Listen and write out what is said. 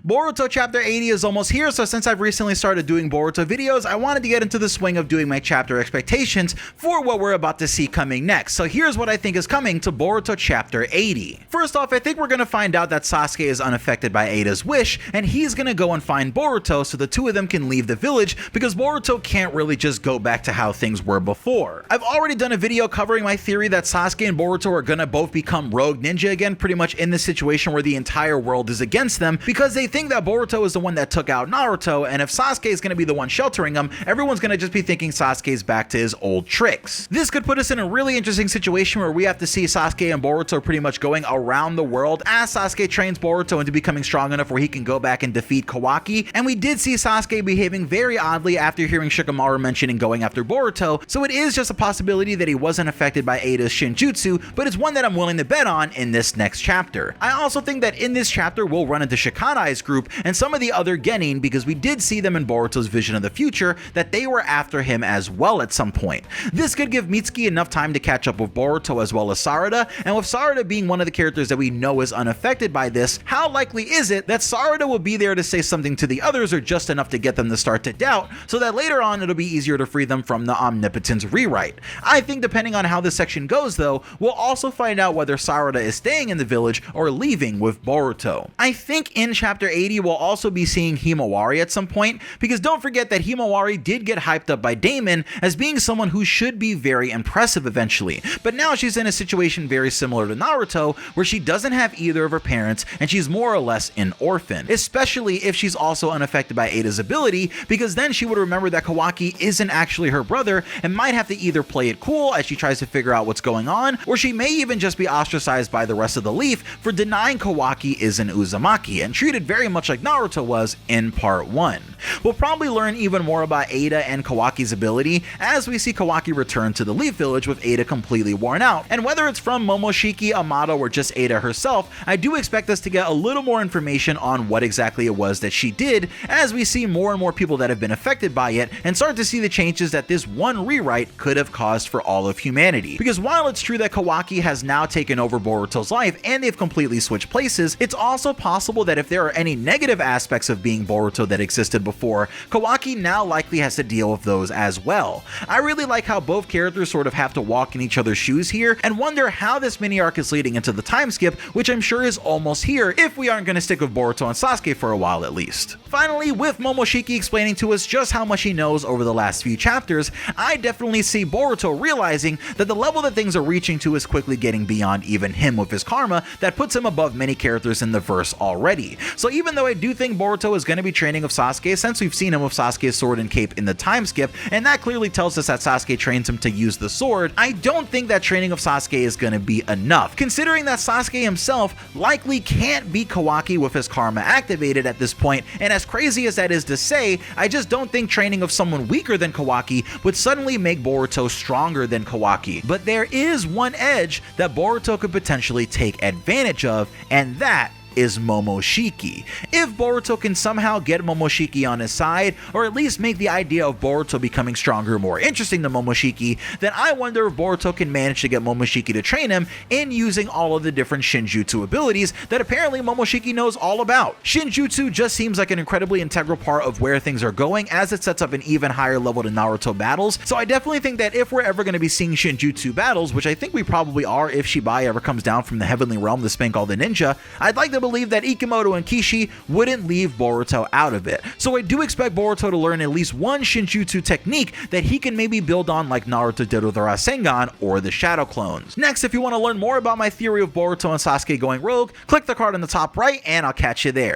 Boruto Chapter 80 is almost here, so since I've recently started doing Boruto videos, I wanted to get into the swing of doing my chapter expectations for what we're about to see coming next. So here's what I think is coming to Boruto Chapter 80. First off, I think we're going to find out that Sasuke is unaffected by Eida's wish, and he's going to go and find Boruto so the two of them can leave the village, because Boruto can't really just go back to how things were before. I've already done a video covering my theory that Sasuke and Boruto are going to both become rogue ninja again, pretty much in this situation where the entire world is against them, because they think that Boruto is the one that took out Naruto, and if Sasuke is going to be the one sheltering him, everyone's going to just be thinking Sasuke's back to his old tricks. This could put us in a really interesting situation where we have to see Sasuke and Boruto pretty much going around the world as Sasuke trains Boruto into becoming strong enough where he can go back and defeat Kawaki, and we did see Sasuke behaving very oddly after hearing Shikamaru mentioning going after Boruto, so it is just a possibility that he wasn't affected by Eida's Shinjutsu, but it's one that I'm willing to bet on in this next chapter. I also think that in this chapter we'll run into Shikanai's group and some of the other Genin, because we did see them in Boruto's vision of the future that they were after him as well at some point. This could give Mitsuki enough time to catch up with Boruto as well as Sarada, and with Sarada being one of the characters that we know is unaffected by this, how likely is it that Sarada will be there to say something to the others or just enough to get them to start to doubt, so that later on it'll be easier to free them from the omnipotence rewrite. I think depending on how this section goes though, we'll also find out whether Sarada is staying in the village or leaving with Boruto. I think in chapter 80 we'll also be seeing Himawari at some point, because don't forget that Himawari did get hyped up by Damon as being someone who should be very impressive eventually, but now she's in a situation very similar to Naruto where she doesn't have either of her parents and she's more or less an orphan, especially if she's also unaffected by Eida's ability, because then she would remember that Kawaki isn't actually her brother and might have to either play it cool as she tries to figure out what's going on, or she may even just be ostracized by the rest of the Leaf for denying Kawaki is an Uzumaki and treated very much like Naruto was in part 1. We'll probably learn even more about Eida and Kawaki's ability as we see Kawaki return to the Leaf Village with Eida completely worn out, and whether it's from Momoshiki, Amado, or just Eida herself, I do expect us to get a little more information on what exactly it was that she did as we see more and more people that have been affected by it and start to see the changes that this one rewrite could have caused for all of humanity. Because while it's true that Kawaki has now taken over Boruto's life and they've completely switched places, it's also possible that if there are any negative aspects of being Boruto that existed before, Kawaki now likely has to deal with those as well. I really like how both characters sort of have to walk in each other's shoes here, and wonder how this mini arc is leading into the time skip, which I'm sure is almost here if we aren't going to stick with Boruto and Sasuke for a while at least. Finally, with Momoshiki explaining to us just how much he knows over the last few chapters, I definitely see Boruto realizing that the level that things are reaching to is quickly getting beyond even him with his karma that puts him above many characters in the verse already. So even though I do think Boruto is going to be training with Sasuke, since we've seen him with Sasuke's sword and cape in the time skip, and that clearly tells us that Sasuke trains him to use the sword, I don't think that training of Sasuke is going to be enough, considering that Sasuke himself likely can't beat Kawaki with his karma activated at this point, and as crazy as that is to say, I just don't think training of someone weaker than Kawaki would suddenly make Boruto stronger than Kawaki. But there is one edge that Boruto could potentially take advantage of, and that is Momoshiki. If Boruto can somehow get Momoshiki on his side, or at least make the idea of Boruto becoming stronger more interesting to Momoshiki, then I wonder if Boruto can manage to get Momoshiki to train him in using all of the different Shinjutsu abilities that apparently Momoshiki knows all about. Shinjutsu just seems like an incredibly integral part of where things are going, as it sets up an even higher level to Naruto battles, so I definitely think that if we're ever going to be seeing Shinjutsu battles, which I think we probably are if Shibai ever comes down from the heavenly realm to spank all the ninja, I'd like to believe that Ikemoto and Kishi wouldn't leave Boruto out of it. So I do expect Boruto to learn at least one Shinjutsu technique that he can maybe build on like Naruto did with the Rasengan or the Shadow Clones. Next, if you want to learn more about my theory of Boruto and Sasuke going rogue, click the card on the top right and I'll catch you there.